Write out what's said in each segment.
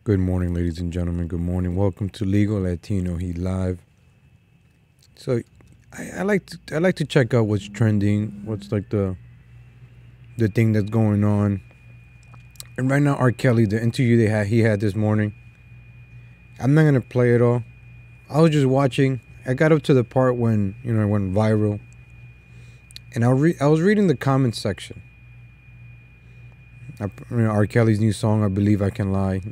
Good morning, ladies and gentlemen. Good morning. Welcome to Legal Latino Heat Live. So, I like to check out what's trending, what's like the thing that's going on. And right now, R. Kelly, the interview he had this morning. I'm not gonna play it all. I was just watching. I got up to the part when it went viral, and I was reading the comments section. R. Kelly's new song, "I Believe I Can Lie."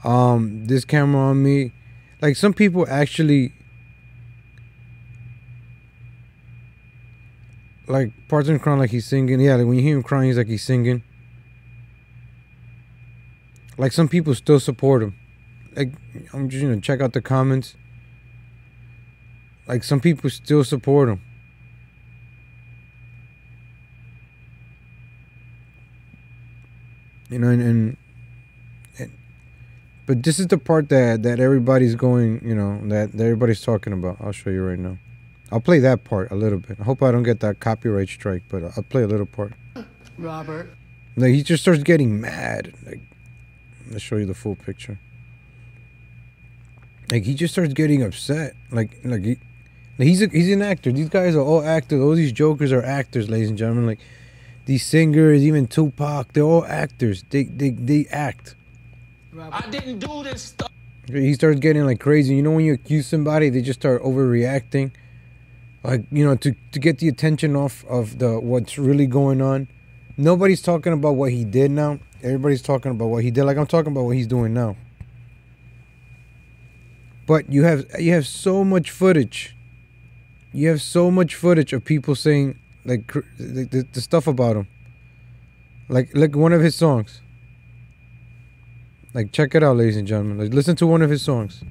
This camera on me. Like, some people actually, like, parts of him crying like he's singing. Yeah, like when you hear him crying, he's like he's singing. Like, some people still support him. Like, I'm just check out the comments. Like, some people still support him. But this is the part that everybody's going, that everybody's talking about. I'll show you right now. I'll play that part a little bit. I hope I don't get that copyright strike, but I'll play a little part. Robert. Like, he just starts getting mad. Like, let's show you the full picture. Like, he just starts getting upset. He's an actor. These guys are all actors. All these jokers are actors, ladies and gentlemen. Like, these singers, even Tupac, they're all actors. They act. I didn't do this stuff. He starts getting like crazy. You know, when you accuse somebody, they just start overreacting. Like, to get the attention off of what's really going on. Nobody's talking about what he did now. Everybody's talking about what he did. Like, I'm talking about what he's doing now. But you have so much footage. You have so much footage of people saying like the stuff about him. Like one of his songs. Like, check it out, ladies and gentlemen. Like, listen to one of his songs.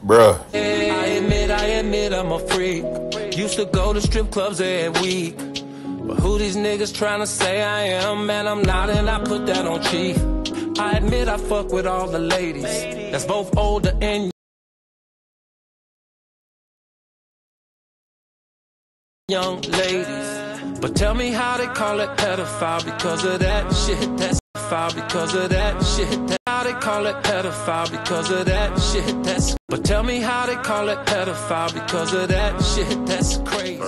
Bruh. I admit I'm a freak. Used to go to strip clubs every week. But who these niggas trying to say I am? Man, I'm not, and I put that on chief. I admit I fuck with all the ladies. That's both older and young ladies. But tell me how they call it pedophile because of that shit. That's pedophile because of that shit. That's how they call it pedophile because of that shit. That's. But tell me how they call it pedophile because of that shit. That's crazy.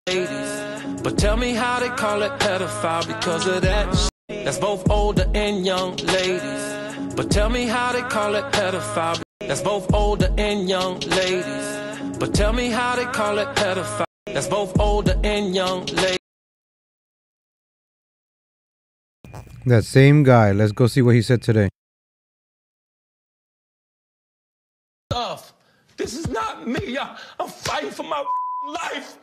Ladies. But tell me how they call it pedophile because of that shit. That's both older and young ladies. But tell me how they call it pedophile. That's both older and young ladies. But tell me how they call it pedophile. That's both older and young ladies. That same guy. Let's go see what he said today. This is not me, y'all. I'm fighting for my life.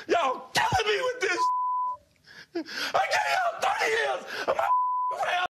Y'all killing me with this. I gave y'all 30 years of my family.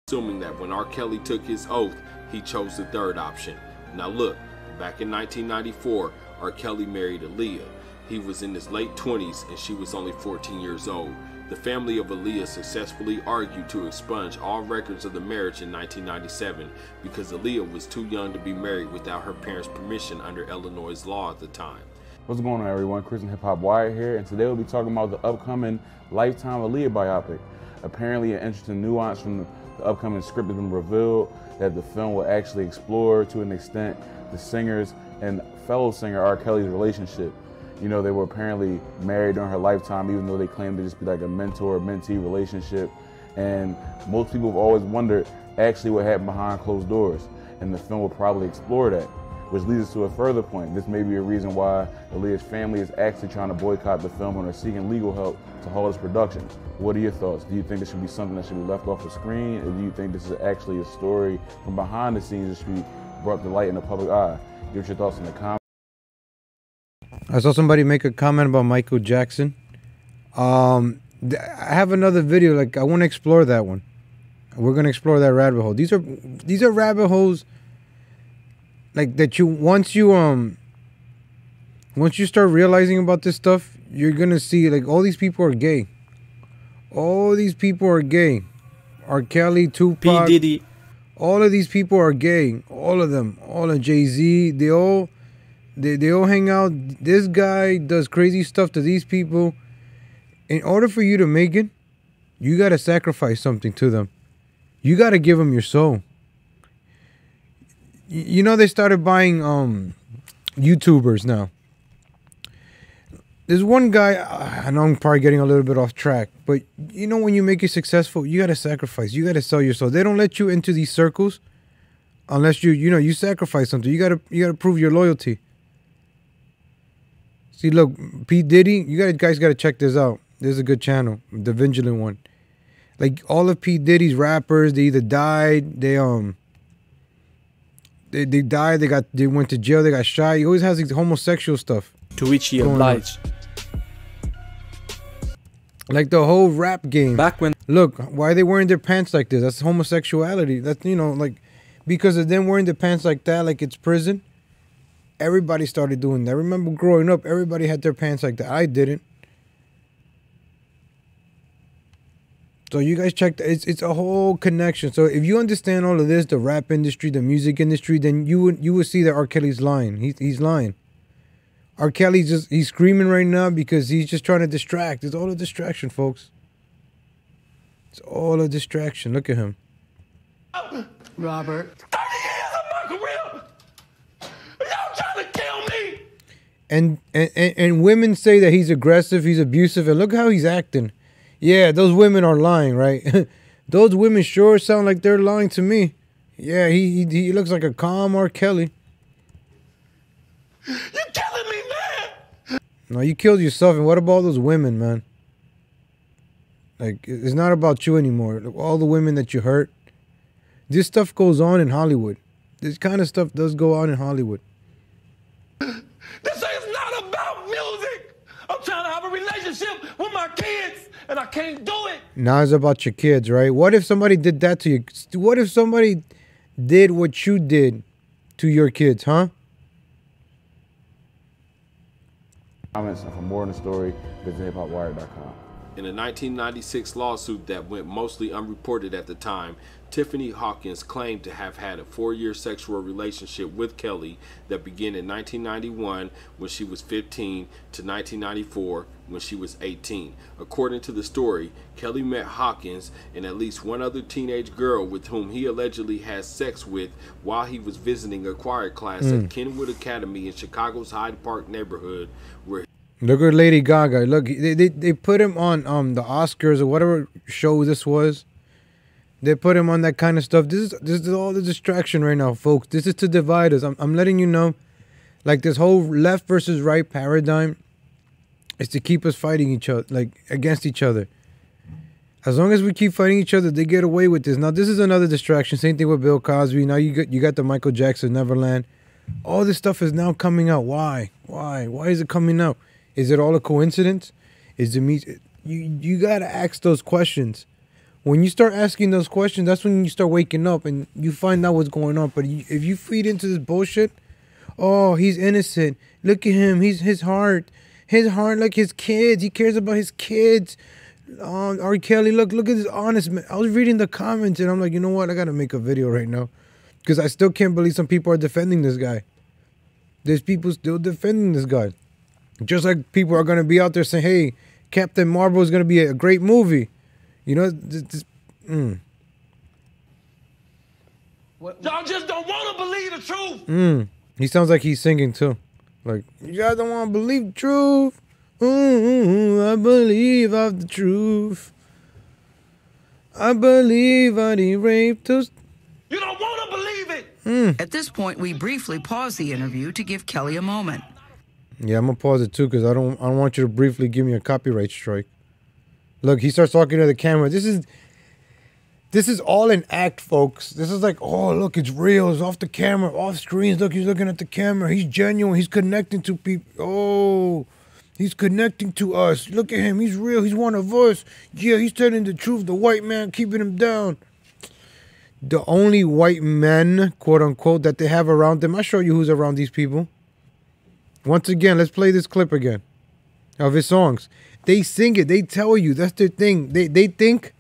Assuming that when R. Kelly took his oath, he chose the third option. Now look, back in 1994, R. Kelly married Aaliyah. He was in his late 20s and she was only 14 years old. The family of Aaliyah successfully argued to expunge all records of the marriage in 1997 because Aaliyah was too young to be married without her parents' permission under Illinois' law at the time. What's going on, everyone? Christian Hip Hop Wire here, and today we'll be talking about the upcoming Lifetime Aaliyah biopic. Apparently, an interesting nuance from the upcoming script has been revealed that the film will actually explore, to an extent, the singer's and fellow singer R. Kelly's relationship. You know, they were apparently married during her lifetime, even though they claimed to just be like a mentor-mentee relationship. And most people have always wondered actually what happened behind closed doors. And the film will probably explore that, which leads us to a further point. This may be a reason why Aaliyah's family is actually trying to boycott the film and are seeking legal help to halt its production. What are your thoughts? Do you think this should be something that should be left off the screen? Or do you think this is actually a story from behind the scenes that should be brought to light in the public eye? Give us your thoughts in the comments. I saw somebody make a comment about Michael Jackson. I have another video. Like, I want to explore that one. We're gonna explore that rabbit hole. These are rabbit holes. Like, that once you start realizing about this stuff, you're gonna see like all these people are gay. All these people are gay. R. Kelly, Tupac, P. Diddy. All of these people are gay. All of them. All of Jay-Z. They all hang out. This guy does crazy stuff to these people. In order for you to make it, you got to sacrifice something to them. You got to give them your soul. You know, they started buying YouTubers now. There's one guy, I know I'm probably getting a little bit off track, but you know, when you make it successful, you got to sacrifice. You got to sell your soul. They don't let you into these circles unless you sacrifice something. You got to prove your loyalty. See, look, P. Diddy, guys got to check this out. This is a good channel, the Vigilant one. Like all of P. Diddy's rappers, they either died, they died, they went to jail, they got shot. He always has these homosexual stuff. To which he obliged. Like the whole rap game. Back when... Look, why are they wearing their pants like this? That's homosexuality. That's, you know, like, because of them wearing their pants like that, like it's prison, everybody started doing that. I remember growing up, everybody had their pants like that. I didn't. So you guys check that. It's a whole connection. So if you understand all of this, the rap industry, the music industry, then you would see that R. Kelly's lying. He's lying. R. Kelly's he's screaming right now because he's just trying to distract. It's all a distraction, folks. It's all a distraction. Look at him. Robert. 30 years of my career. Y'all trying to kill me. And women say that he's aggressive, he's abusive, and look how he's acting. Yeah, those women are lying, right? Those women sure sound like they're lying to me. Yeah, he looks like a calm R. Kelly. You killing me, man. No, you killed yourself. And what about all those women, man? Like, it's not about you anymore. All the women that you hurt. This stuff goes on in Hollywood. This kind of stuff does go on in Hollywood. This is not about music. I'm trying to have a relationship with my kids, and I can't do it. Now it's about your kids, right? What if somebody did that to you? What if somebody did what you did to your kids, huh? Comments, and for more on the story, visit hiphopwire.com. In a 1996 lawsuit that went mostly unreported at the time, Tiffany Hawkins claimed to have had a 4-year sexual relationship with Kelly that began in 1991 when she was 15 to 1994 when she was 18. According to the story, Kelly met Hawkins and at least one other teenage girl with whom he allegedly had sex with while he was visiting a choir class at Kenwood Academy in Chicago's Hyde Park neighborhood, where look at Lady Gaga. Look, they put him on the Oscars or whatever show this was. They put him on that kind of stuff. This is all the distraction right now, folks. This is to divide us. I'm letting you know, like this whole left versus right paradigm is to keep us fighting each other, like against each other. As long as we keep fighting each other, they get away with this. Now this is another distraction. Same thing with Bill Cosby. Now you got the Michael Jackson Neverland. All this stuff is now coming out. Why? Why is it coming out? Is it all a coincidence? Is it me? You gotta ask those questions. When you start asking those questions, that's when you start waking up and you find out what's going on. But if you feed into this bullshit, oh, he's innocent. Look at him. His heart, like his kids. He cares about his kids. R. Kelly, look at this honest man. I was reading the comments and I'm like, you know what? I gotta make a video right now because I still can't believe some people are defending this guy. There's people still defending this guy. Just like people are gonna be out there saying, hey, Captain Marvel is gonna be a great movie. You know, Y'all just don't want to believe the truth. He sounds like he's singing too. Like, you guys don't want to believe the truth. I believe of the truth. I believe that he raped us. You don't want to believe it. At this point, we briefly pause the interview to give Kelly a moment. Yeah, I'm gonna pause it too because I don't want you to briefly give me a copyright strike. Look, he starts talking to the camera. This is all an act, folks. This is like, oh, look, it's real. It's off the camera, off screens. Look, he's looking at the camera. He's genuine. He's connecting to people. Oh, he's connecting to us. Look at him. He's real. He's one of us. Yeah, he's telling the truth. The white man keeping him down. The only white men, quote unquote, that they have around them. I'll show you who's around these people. Once again, let's play this clip again of his songs. They sing it. They tell you. That's their thing. They think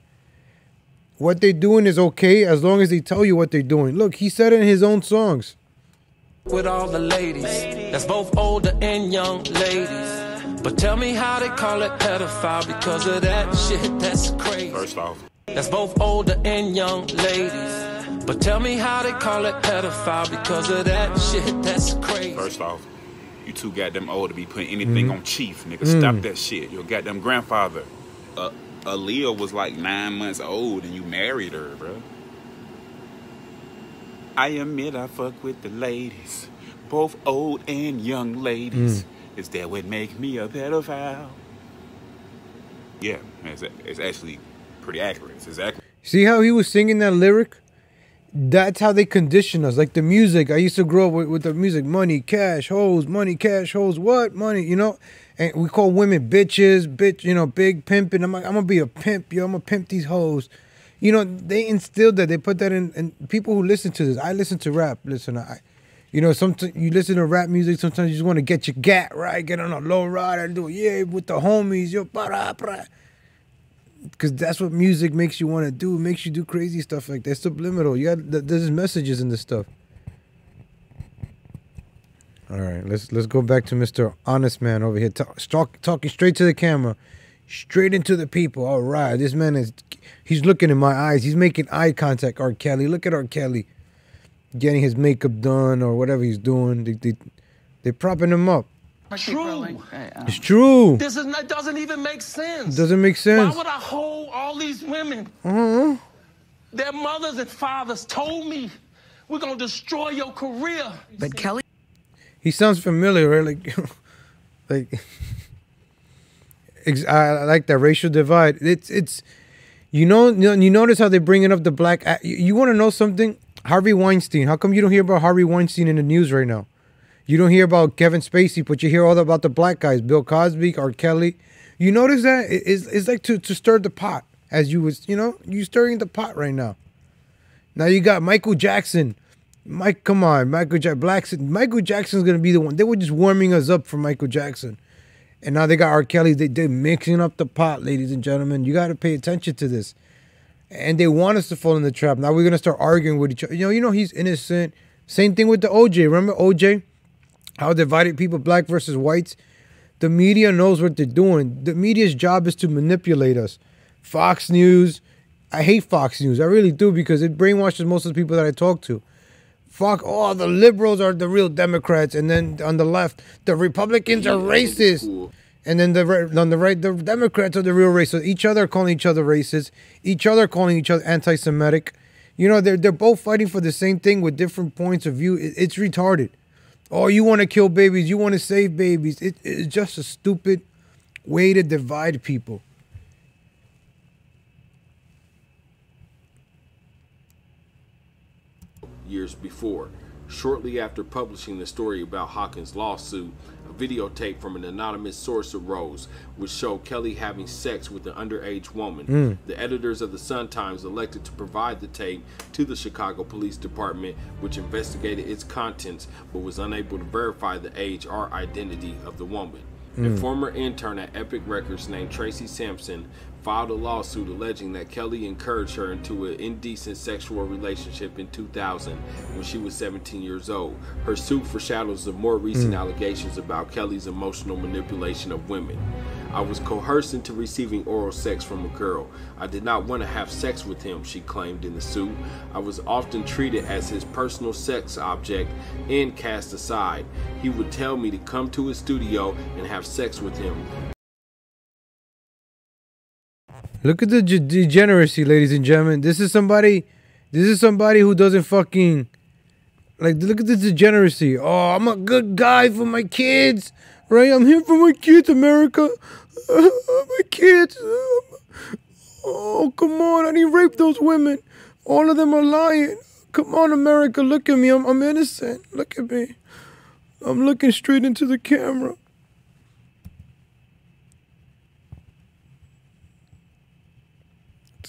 what they're doing is okay as long as they tell you what they're doing. Look, he said it in his own songs. With all the ladies, that's both older and young ladies. But tell me how they call it pedophile because of that shit, that's crazy. First off, That's both older and young ladies. But tell me how they call it pedophile because of that shit, that's crazy. first off, you too goddamn old to be putting anything on Chief, nigga. Stop that shit. Your goddamn grandfather. Aaliyah was like 9 months old and you married her, bro. I admit I fuck with the ladies, both old and young ladies. Is that what make me a pedophile? Yeah, it's actually pretty accurate. It's accurate. See how he was singing that lyric? That's how they condition us. Like the music. I used to grow up with the music. Money, cash, hoes. Money, cash, hoes. What? Money, you know? And we call women bitches, bitch, you know, big pimping. I'm like, I'm going to be a pimp, yo. I'm going to pimp these hoes. You know, they instilled that. They put that in people who listen to this. I listen to rap. Listen, you know, sometimes you listen to rap music. Sometimes you just want to get your gat, right? Get on a low ride and do it. Yeah, with the homies. Yo, because that's what music makes you want to do. It makes you do crazy stuff like that. It's subliminal. You got there's messages in this stuff. All right, let's go back to Mr. Honest Man over here, talking straight to the camera, straight into the people. All right, this man he's looking in my eyes. He's making eye contact. R. Kelly, look at R. Kelly, getting his makeup done or whatever he's doing. They're propping him up. True. It's true. That doesn't even make sense. Doesn't make sense. Why would I hold all these women? Their mothers and fathers told me, we're going to destroy your career. But Kelly... He sounds familiar, right? Like I like that racial divide. It's you notice how they're bringing up the black. You want to know something? Harvey Weinstein. How come you don't hear about Harvey Weinstein in the news right now? You don't hear about Kevin Spacey, but you hear all about the black guys, Bill Cosby, R. Kelly. You notice that it's like to stir the pot, as you was, you stirring the pot right now. Now you got Michael Jackson. Come on, Michael Jackson's gonna be the one. They were just warming us up for Michael Jackson, and now they got R. Kelly. They're mixing up the pot, ladies and gentlemen. You got to pay attention to this, and they want us to fall in the trap. Now we're gonna start arguing with each other. You know he's innocent. Same thing with the OJ. Remember OJ? How divided people, black versus whites. The media knows what they're doing. The media's job is to manipulate us. Fox News. I hate Fox News. I really do, because it brainwashes most of the people that I talk to. The liberals are the real Democrats, and then on the left, the Republicans are racist. And then on the right, the Democrats are the real racists. Each other calling each other racist, each other calling each other anti-Semitic. They're both fighting for the same thing with different points of view. It's retarded. Oh, you want to kill babies, you want to save babies. It's just a stupid way to divide people. Years before. Shortly after publishing the story about Hawkins' lawsuit, a videotape from an anonymous source arose, which showed Kelly having sex with an underage woman. The editors of the Sun-Times elected to provide the tape to the Chicago Police Department, which investigated its contents, but was unable to verify the age or identity of the woman. A former intern at Epic Records named Tracy Simpson filed a lawsuit alleging that Kelly encouraged her into an indecent sexual relationship in 2000 when she was 17 years old. Her suit foreshadows the more recent allegations about Kelly's emotional manipulation of women. I was coerced into receiving oral sex from a girl. I did not want to have sex with him, she claimed in the suit. I was often treated as his personal sex object and cast aside. He would tell me to come to his studio and have sex with him. Look at the degeneracy, ladies and gentlemen. This is somebody who doesn't fucking, look at the degeneracy. Oh, I'm a good guy for my kids, right? I'm here for my kids, America. My kids. Oh, come on. I didn't rape those women. All of them are lying. Come on, America. Look at me. I'm innocent. Look at me. I'm looking straight into the camera.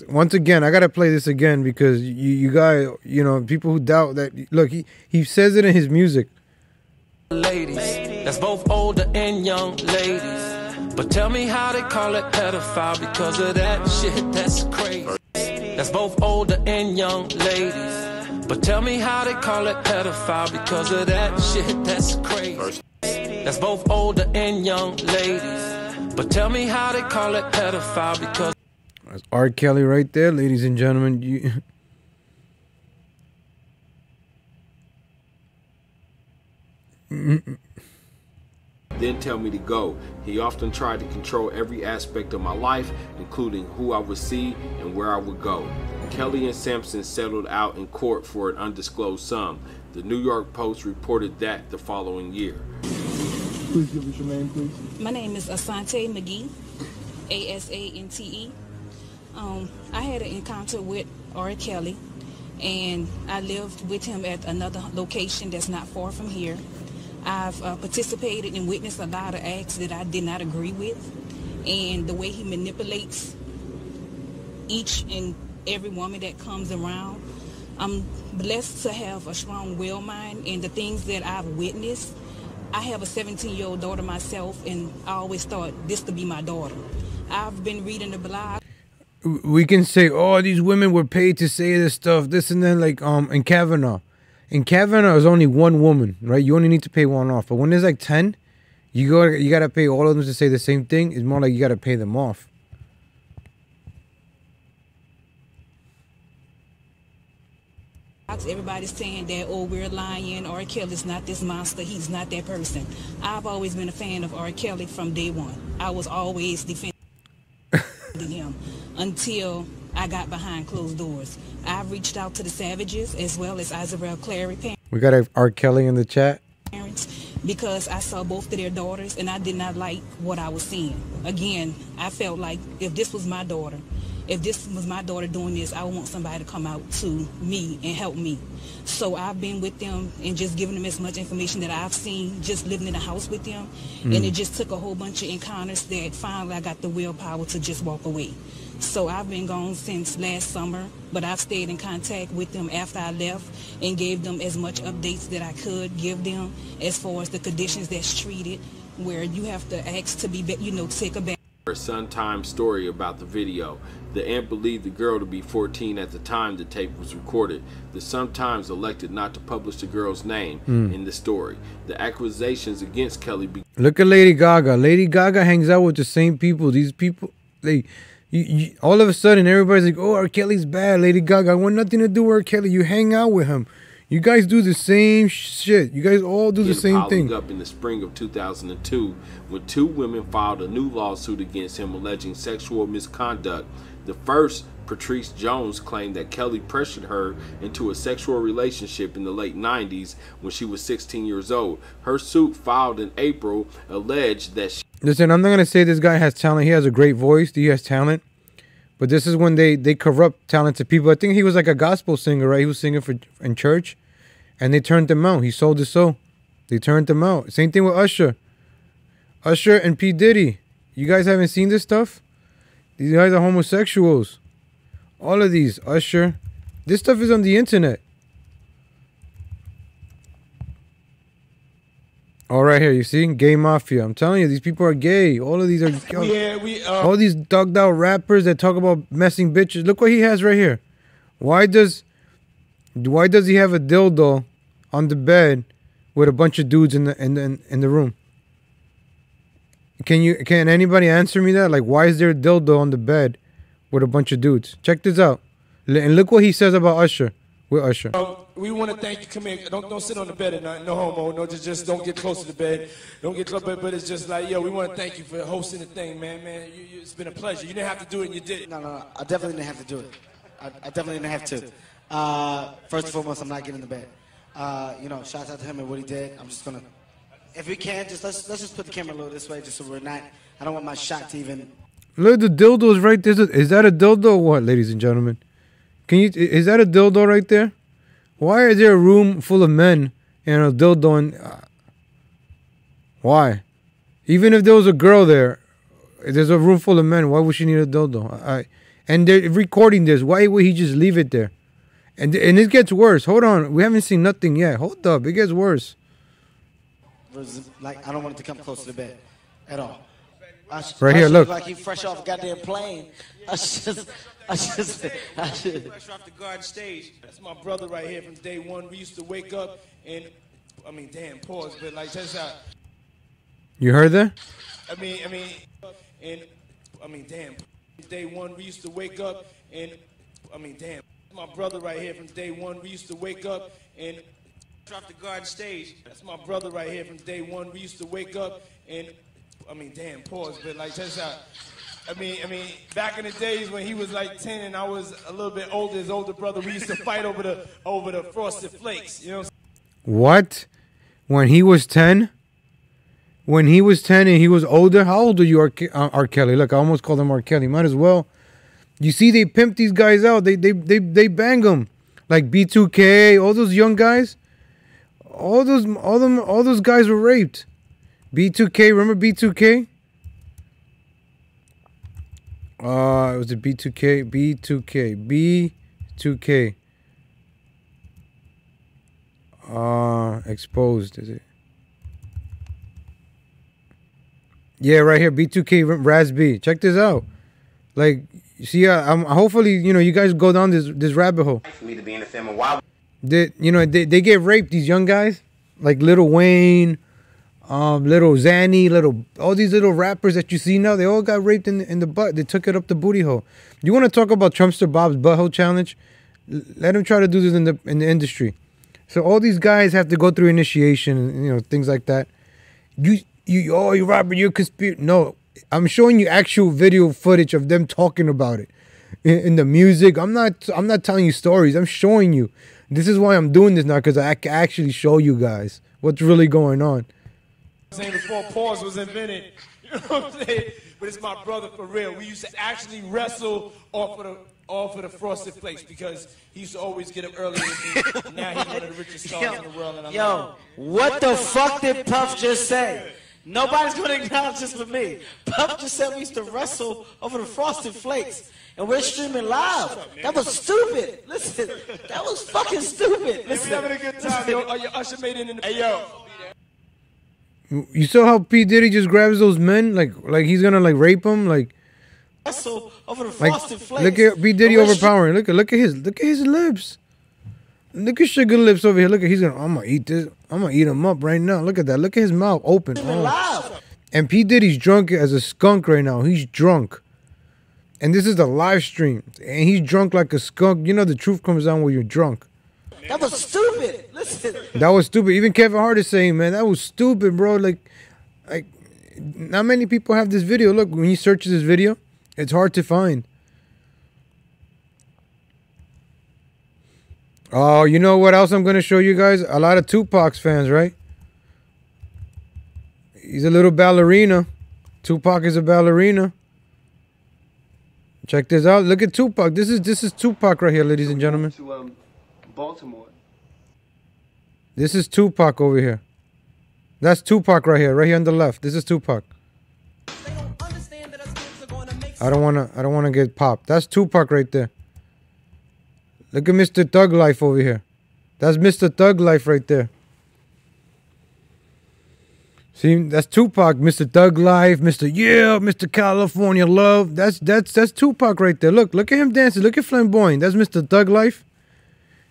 Once again, I gotta play this again because you guys, people who doubt that. Look, he says it in his music. Ladies, that's both older and young ladies. But tell me how they call it pedophile because of that shit, that's crazy. that's both older and young ladies. But tell me how they call it pedophile because of that shit that's crazy. That's both older and young ladies. But tell me how they call it pedophile because that's R. Kelly right there, ladies and gentlemen. Then tell me to go. He often tried to control every aspect of my life, including who I would see and where I would go. Kelly and Simpson settled out in court for an undisclosed sum. The New York Post reported that the following year. Please give us your name, please. My name is Asante McGee, ASANTE. I had an encounter with R. Kelly, and I lived with him at another location that's not far from here. I've participated and witnessed a lot of acts that I did not agree with, and the way he manipulates each and every woman that comes around. I'm blessed to have a strong will mind, and the things that I've witnessed. I have a 17-year-old daughter myself, and I always thought this to be my daughter. I've been reading the blog. We can say, oh, these women were paid to say this stuff, this and then, like in Kavanaugh. In Kavanaugh, there's only one woman, right? You only need to pay one off. But when there's like 10, you gotta pay all of them to say the same thing. It's more like you gotta pay them off. Everybody's saying that, oh, we're lying. R. Kelly's not this monster. He's not that person. I've always been a fan of R. Kelly from day one. I was always defending him until I got behind closed doors. I've reached out to the Savages as well as Hes Real Clary parents. We got R. Kelly in the chat. Because I saw both of their daughters and I did not like what I was seeing. Again, I felt like if this was my daughter, doing this, I would want somebody to come out to me and help me. So I've been with them and just giving them as much information that I've seen, just living in the house with them. And it just took a whole bunch of encounters that finally I got the willpower to just walk away. So I've been gone since last summer, but I've stayed in contact with them after I left and gave them as much updates that I could give them as far as the conditions that's treated, where you have to ask to be, take a bath. Her Sun Times story about the video. The aunt believed the girl to be 14 at the time the tape was recorded. The Sun Times elected not to publish the girl's name in the story. The accusations against Kelly. Look at Lady Gaga. Lady Gaga hangs out with the same people. These people, all of a sudden everybody's like, oh, R. Kelly's bad. Lady Gaga, I want nothing to do with R. Kelly. You hang out with him. You guys do the same shit. You guys all do the same thing. Up in the spring of 2002, when two women filed a new lawsuit against him alleging sexual misconduct. The first, Patrice Jones, claimed that Kelly pressured her into a sexual relationship in the late 90s when she was 16 years old. Her suit, filed in April, alleged that she... Listen, I'm not going to say this guy has talent. He has a great voice. He has talent. But this is when they corrupt talented people. I think he was like a gospel singer, right? He was singing in church. And they turned him out. He sold his soul. They turned him out. Same thing with Usher. Usher and P. Diddy. You guys haven't seen this stuff? These guys are homosexuals. All of these. Usher. This stuff is on the internet. All right here, you see? Gay mafia. I'm telling you, these people are gay. All of these are... all these thugged out rappers that talk about messing bitches. Look what he has right here. Why does he have a dildo on the bed with a bunch of dudes in the room? Can anybody answer me that? Like, why is there a dildo on the bed with a bunch of dudes? Check this out. And look what he says about Usher. With Usher. We want to thank you. Come here. Don't sit on the bed at night. No homo. No, just don't get close to the bed. Don't get close. But it's just like, yo, we want to thank you for hosting the thing, man. It's been a pleasure. You didn't have to do it, and you did. No. I definitely didn't have to do it. I definitely didn't have to. First and foremost, I'm not getting in the bed. Shout out to him and what he did. I'm just gonna, if we can, let's just put the camera a little this way, just so we're not. I don't want my shot to even. Look, the dildo's right there. Is that a dildo or what, ladies and gentlemen? Is that a dildo right there? Why is there a room full of men and a dildo? And why? Even if there was a girl there, there's a room full of men. Why would she need a dildo? And they're recording this. Why would he just leave it there? And it gets worse. Hold on. We haven't seen nothing yet. Hold up. It gets worse. Like, I don't want it to come close to the bed at all. Right here, look. Like he fresh off a goddamn plane. I should. Fresh off the garden stage. That's my brother right here from day one. We used to wake up and, I mean, damn, pause, but like, check this out. You heard that? Damn. Day one, we used to wake up and, damn. My brother right here from day one. We used to wake up and off the garden stage. That's my brother right here from day one. We used to wake up and, damn, pause, but like, check this out. Back in the days when he was like 10 and I was a little bit older, his older brother, we used to fight over the Frosted Flakes. You know What? When he was 10? When he was 10 and he was older? How old are you, R. Kelly? Look, I almost called him R. Kelly. Might as well. You see, they pimp these guys out. They bang them. Like B2K, all those young guys. All those guys were raped. B2K, remember B2K? It was a B2K, B2K. Exposed, is it? Yeah, right here, B2K Raz B. Check this out. Like, you see, I'm hopefully, you guys go down this rabbit hole. For me to be in the film, why? They get raped, these young guys, like Lil Wayne, little Zanny, all these little rappers that you see now, they all got raped in the butt. They took it up the booty hole. You want to talk about Trumpster Bob's butthole challenge? Let him try to do this in the industry. So all these guys have to go through initiation and things like that. You Robert, you're conspiracy. No, I'm showing you actual video footage of them talking about it in the music. I'm not telling you stories. I'm showing you. This is why I'm doing this now, because I can actually show you guys what's really going on. saying before pause was invented. You know what I'm saying? But it's my brother for real. We used to actually wrestle off of the Frosted Flakes because he used to always get up early with me. Now he's one of the richest stars in the world. And I'm what the fuck did Puff just say? Nobody's going to acknowledge this but me. Puff just said we used to wrestle over the Frosted Flakes. And we're streaming live. That was stupid. Listen, that was fucking stupid. Listen. We're having a good time, yo. Oh, your usher made it in the... Hey, yo. You saw how P. Diddy just grabs those men? Like he's going to, rape them? Wrestle over the Frosted Flakes. Look at P. Diddy overpowering. Look at his lips. Look at Sugar Lips over here. Look at, I'm going to eat this. I'm going to eat him up right now. Look at that. Look at his mouth open. Oh. And P. Diddy's drunk as a skunk right now. He's drunk. And this is the live stream. And he's drunk like a skunk. You know the truth comes out when you're drunk. That was stupid. Listen. That was stupid. Even Kevin Hart is saying, man, that was stupid, bro. Like, not many people have this video. Look, when you search this video, it's hard to find. Oh, you know what else I'm going to show you guys? A lot of Tupac's fans, right? He's a little ballerina. Tupac is a ballerina. Check this out. Look at Tupac. This is Tupac right here, ladies and gentlemen. To Baltimore. This is Tupac over here. That's Tupac right here on the left. This is Tupac. I don't wanna get popped. That's Tupac right there. Look at Mr. Thug Life over here. That's Mr. Thug Life right there. See, that's Tupac, Mr. Thug Life, Mr. California Love. That's Tupac right there. Look at him dancing. Look at Flamboyant. That's Mr. Thug Life.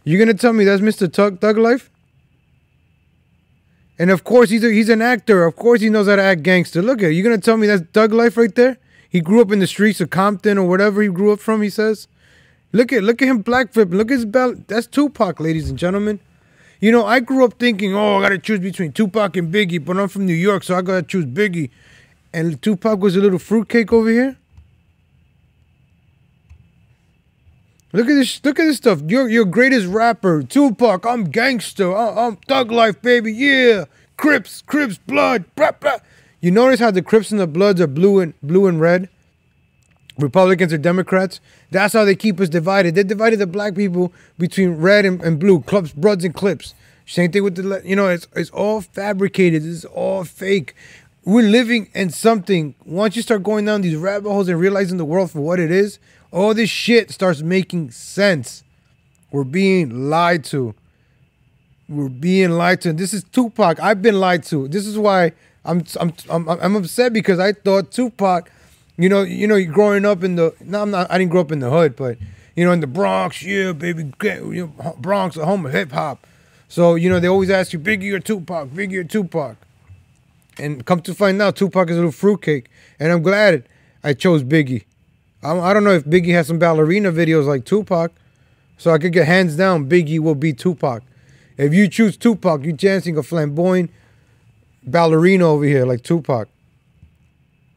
You gonna tell me that's Mr. Thug Life? And of course he's an actor. Of course he knows how to act gangster. Look at it. You gonna tell me that's Thug Life right there? He grew up in the streets of Compton or whatever he grew up from. He says, look at him black flipping. Look at his belt. That's Tupac, ladies and gentlemen. You know, I grew up thinking, I got to choose between Tupac and Biggie, but I'm from New York, so I got to choose Biggie. And Tupac was a little fruitcake over here. Look at this stuff. Your greatest rapper, Tupac. I'm gangster. I'm Thug Life, baby. Yeah. Crips, blood. Blah, blah. You notice how the Crips and the Bloods are blue and red? Republicans or Democrats? That's how they keep us divided. They divided the black people between red and blue. Clubs, Bloods, and Clips. Same thing with it's all fabricated. It's all fake. We're living in something. Once you start going down these rabbit holes and realizing the world for what it is, all this shit starts making sense. We're being lied to. We're being lied to. And this is Tupac. I've been lied to. This is why I'm upset, because I thought Tupac growing up in the, no, I didn't grow up in the hood, but in the Bronx, yeah, baby, Bronx, a home of hip hop. So they always ask you Biggie or Tupac, Biggie or Tupac, and come to find out, Tupac is a little fruitcake, and I'm glad I chose Biggie. I don't know if Biggie has some ballerina videos like Tupac, so I could get hands down Biggie will be Tupac. If you choose Tupac, you're dancing a flamboyant ballerina over here like Tupac.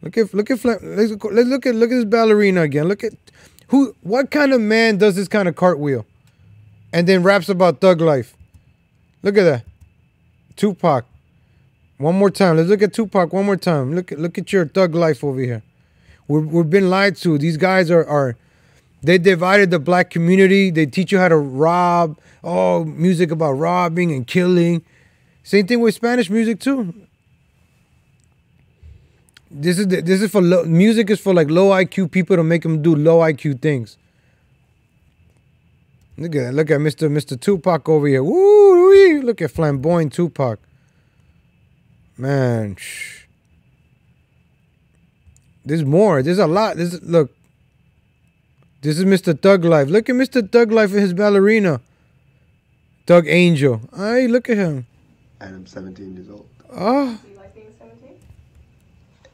Let's look at this ballerina again. Look at what kind of man does this kind of cartwheel and then raps about thug life. Look at that. Tupac. One more time. Let's look at Tupac one more time. Look at your thug life over here. We've been lied to. These guys are they divided the black community. They teach you how to rob. Oh, music about robbing and killing. Same thing with Spanish music too. This is for music is for like low IQ people to make them do low IQ things. Look at Mr. Tupac over here. Woo! Look at flamboyant Tupac. Man, there's more. There's a lot. Look. This is Mr. Thug Life. Look at Mr. Thug Life and his ballerina. Thug Angel. Hey, look at him. And I'm 17 years old. Oh. Do you like being 17?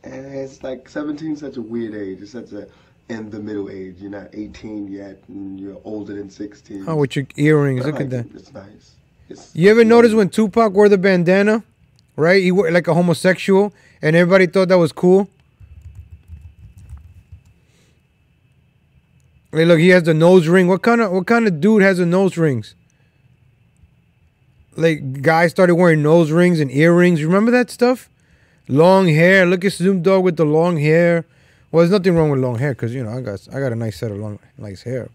And it's like 17 is such a weird age. It's such a in the middle age. You're not 18 yet, and you're older than 16. Oh, with your earrings. But Look at that. It's nice. You ever notice when Tupac wore the bandana? Right? He wore like a homosexual, and everybody thought that was cool. Hey, look, he has the nose ring. What kind of dude has the nose rings? Like, guys started wearing nose rings and earrings. Remember that stuff? Long hair. Look at Snoop Dogg with the long hair. Well, there's nothing wrong with long hair because, I got a nice set of nice hair.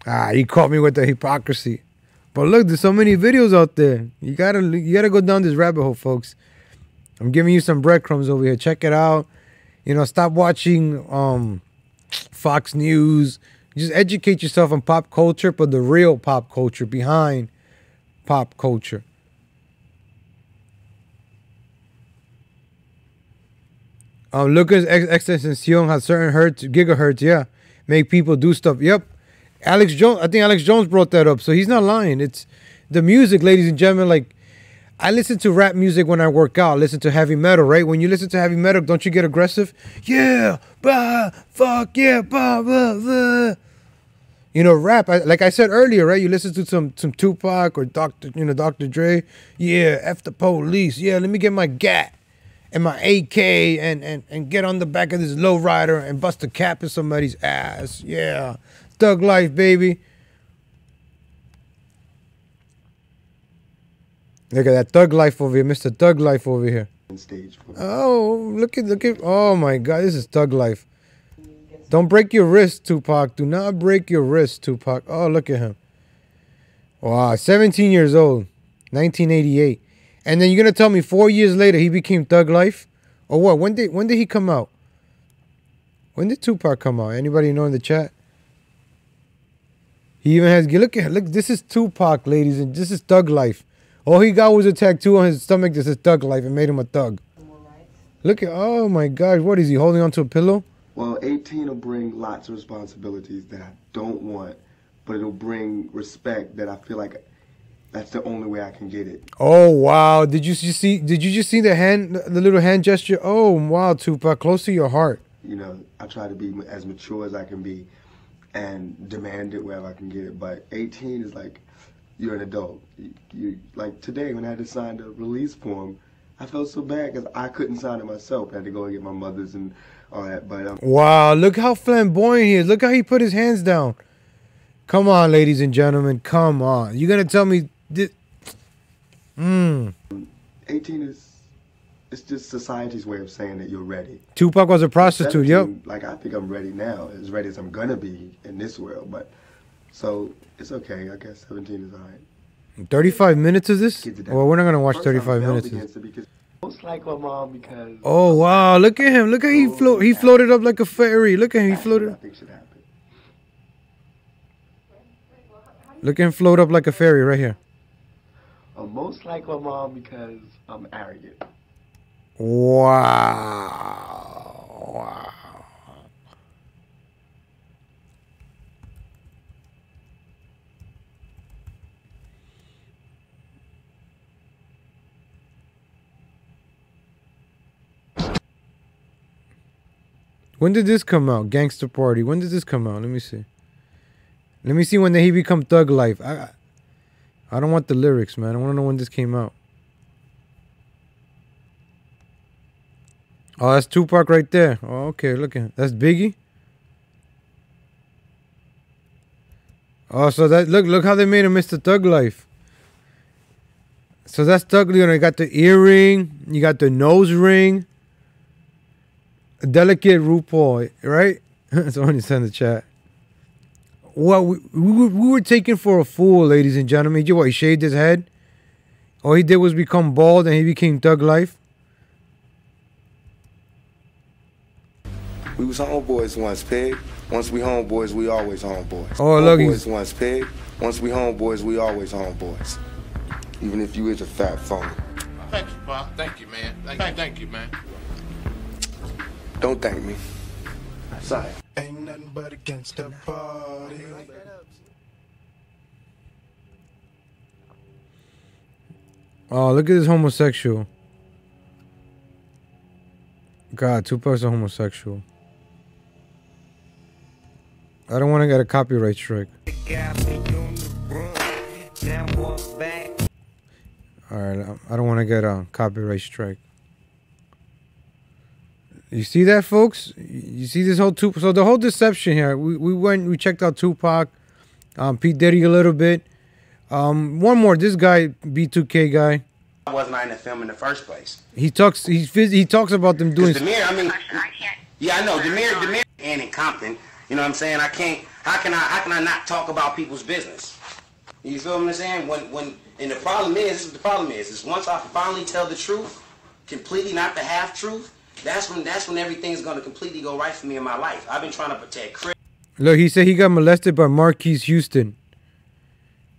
But he caught me with the hypocrisy. But look, there's so many videos out there. You gotta go down this rabbit hole, folks. I'm giving you some breadcrumbs over here. Check it out. Stop watching Fox News. Just educate yourself on pop culture, but the real pop culture behind pop culture. Lucas Extension has certain gigahertz, yeah. Make people do stuff. Yep. Alex Jones, I think Alex Jones brought that up, so he's not lying. It's the music, ladies and gentlemen. Like, I listen to rap music when I work out. I listen to heavy metal, right? When you listen to heavy metal, don't you get aggressive? Yeah, bah, fuck, yeah, bah, blah, blah. Rap, like I said earlier, right? You listen to some Tupac or Dr. Dre. Yeah, F the police. Yeah, let me get my GAT and my AK and get on the back of this lowrider and bust a cap in somebody's ass. Yeah, thug life, baby. Look at that thug life over here, Mr. Thug Life over here. Oh, look at, oh my God, this is thug life. Don't break your wrist, Tupac. Do not break your wrist, Tupac. Oh, look at him. Wow, 17 years old, 1988. And then you're going to tell me 4 years later he became Thug Life? Or what? When did he come out? When did Tupac come out? Anybody know in the chat? He even has, look, this is Tupac, ladies, and this is Thug Life. All he got was a tattoo on his stomach that says Thug Life and made him a thug. Look at, oh my gosh, what is he holding onto a pillow? Well, 18 will bring lots of responsibilities that I don't want, but it'll bring respect that I feel like that's the only way I can get it. Oh wow! Did you just see the little hand gesture? Oh wow, Tupac, close to your heart. I try to be as mature as I can be, and demand it wherever I can get it. But 18 is like you're an adult. You like today when I had to sign the release form, I felt so bad because I couldn't sign it myself. I had to go and get my mother's and all that. But wow, look how flamboyant he is. Look how he put his hands down. Come on, ladies and gentlemen, come on. You're gonna tell me this? 18 is. It's just society's way of saying that you're ready. Tupac was a prostitute, 17, yep. Like, I think I'm ready now, as ready as I'm gonna be in this world, but, so, it's okay, I guess 17 is alright. 35 minutes of this? Well, we're not gonna watch 35 minutes of this. Most like my mom because... Oh, wow, look at him, look how he floated up like a fairy, look at him, he floated up. Look at him float up like a fairy right here. I'm most like my mom because I'm arrogant. Wow. When did this come out? Gangster Party. When did this come out? Let me see. Let me see when he become Thug Life. I don't want the lyrics, man. I want to know when this came out. Oh, that's Tupac right there. Oh, okay, look at that's Biggie. Oh, so that look how they made him Mr. Thug Life. So that's Thug. You know, you got the earring, you got the nose ring, a delicate RuPaul, right? Someone said in the chat. Well, we were taken for a fool, ladies and gentlemen. What, he shaved his head? All he did was become bald and he became Thug Life? We was homeboys once, pig. Once we homeboys, we always homeboys. Oh, look, homeboys once, pig. Once we homeboys, we always homeboys. Even if you is a fat phony. Thank you, Pop. Thank you, man. Thank you, man. Don't thank me. Sorry. Ain't nothing but against the party. Oh, look at this homosexual. God, Tupac's a homosexual. I don't want to get a copyright strike. Alright, I don't want to get a copyright strike. You see that, folks? You see this whole Tupac? So the whole deception here. We checked out Tupac, P Diddy a little bit. One more. This guy, B2K guy. I wasn't in the film in the first place. He talks about them doing. Demir, I mean, yeah, I know. Demir, and in Compton. You know what I'm saying? I can't. How can I not talk about people's business? You feel what I'm saying? And the problem is, this is what the problem is once I finally tell the truth, completely, not the half truth. That's when everything's gonna completely go right for me in my life. I've been trying to protect Chris. Look, he said he got molested by Marquise Houston.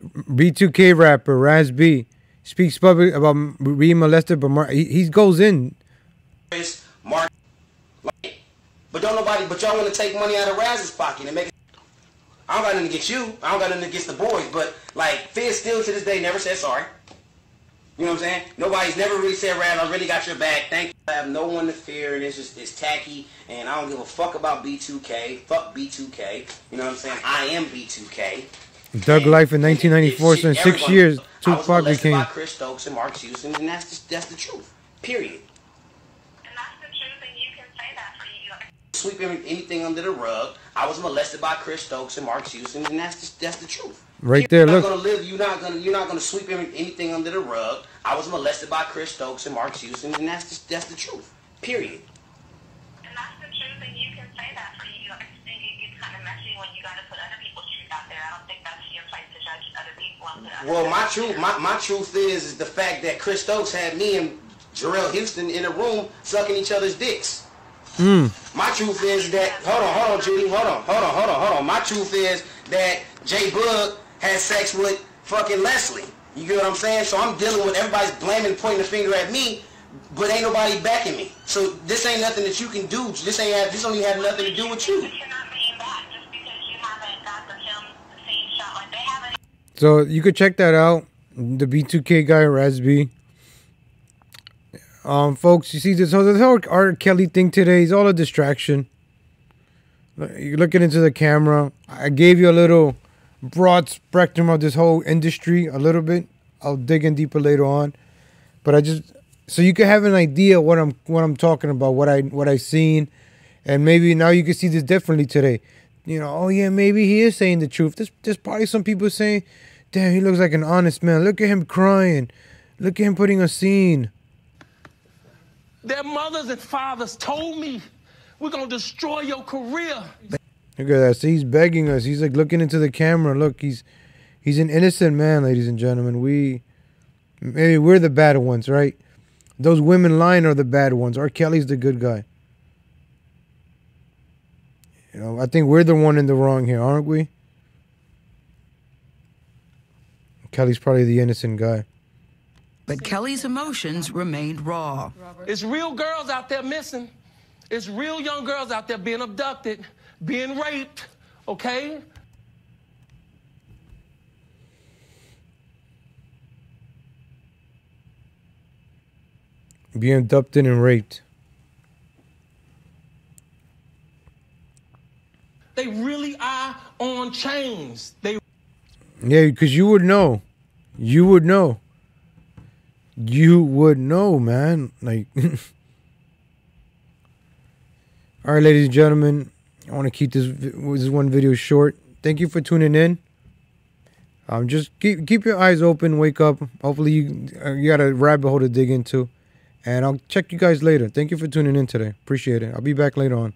B2K rapper Raz B speaks public about being molested by he goes in. Mark, but y'all want to take money out of Raz's pocket and make it. I don't got nothing against you. I don't got nothing against the boys, but like Fizz still to this day never said sorry. You know what I'm saying? Nobody's never really said, Raz, I really got your back. Thank you. I have no one to fear, and it's tacky, and I don't give a fuck about B2K. Fuck B2K. You know what I'm saying? I am B2K. Thug Life in 1994, so in 6 years, Tupac became. By Chris Stokes and Mark Houston, and that's the truth. Period. And that's the truth, and you can say that for you. Sweep anything under the rug. I was molested by Chris Stokes and Mark Houston, and that's the truth. Right there, look. You're not gonna sweep anything under the rug. I was molested by Chris Stokes and Mark Houston, and that's the truth. Period. And that's the truth, and you can say that for you. I think it's kind of messy when you gotta put other people's truth out there. I don't think that's your place to judge other people. Well, my truth is the fact that Chris Stokes had me and Jarrell Houston in a room sucking each other's dicks. My truth is that hold on, Judy, hold on. My truth is that J Bug had sex with fucking Leslie. You get what I'm saying? So I'm dealing with everybody's blaming, pointing the finger at me, but ain't nobody backing me. So this ain't nothing that you can do. This don't even have nothing to do with you. So you could check that out. The B2K guy, Raz B. Folks, you see this whole R. Kelly thing today is all a distraction. You're looking into the camera. I gave you a little broad spectrum of this whole industry, a little bit. I'll dig in deeper later on, but so you can have an idea what I'm talking about, what I seen, and maybe now you can see this differently today. You know, oh yeah, maybe he is saying the truth. There's probably some people saying, damn, he looks like an honest man. Look at him crying. Look at him putting a scene. Their mothers and fathers told me, we're going to destroy your career. Look at that. See, he's begging us. He's like looking into the camera. Look, he's an innocent man, ladies and gentlemen. Maybe we're the bad ones, right? Those women lying are the bad ones. R. Kelly's the good guy. You know, I think we're the one in the wrong here, aren't we? Kelly's probably the innocent guy. But Kelly's emotions remained raw. It's real girls out there missing. It's real young girls out there being abducted, being raped, okay? Being abducted and raped. They really are on chains. Yeah, because you would know. You would know. You would know, man. Like, all right, ladies and gentlemen, I want to keep this one video short. Thank you for tuning in. Just keep your eyes open. Wake up. Hopefully, you got a rabbit hole to dig into. And I'll check you guys later. Thank you for tuning in today. Appreciate it. I'll be back later on.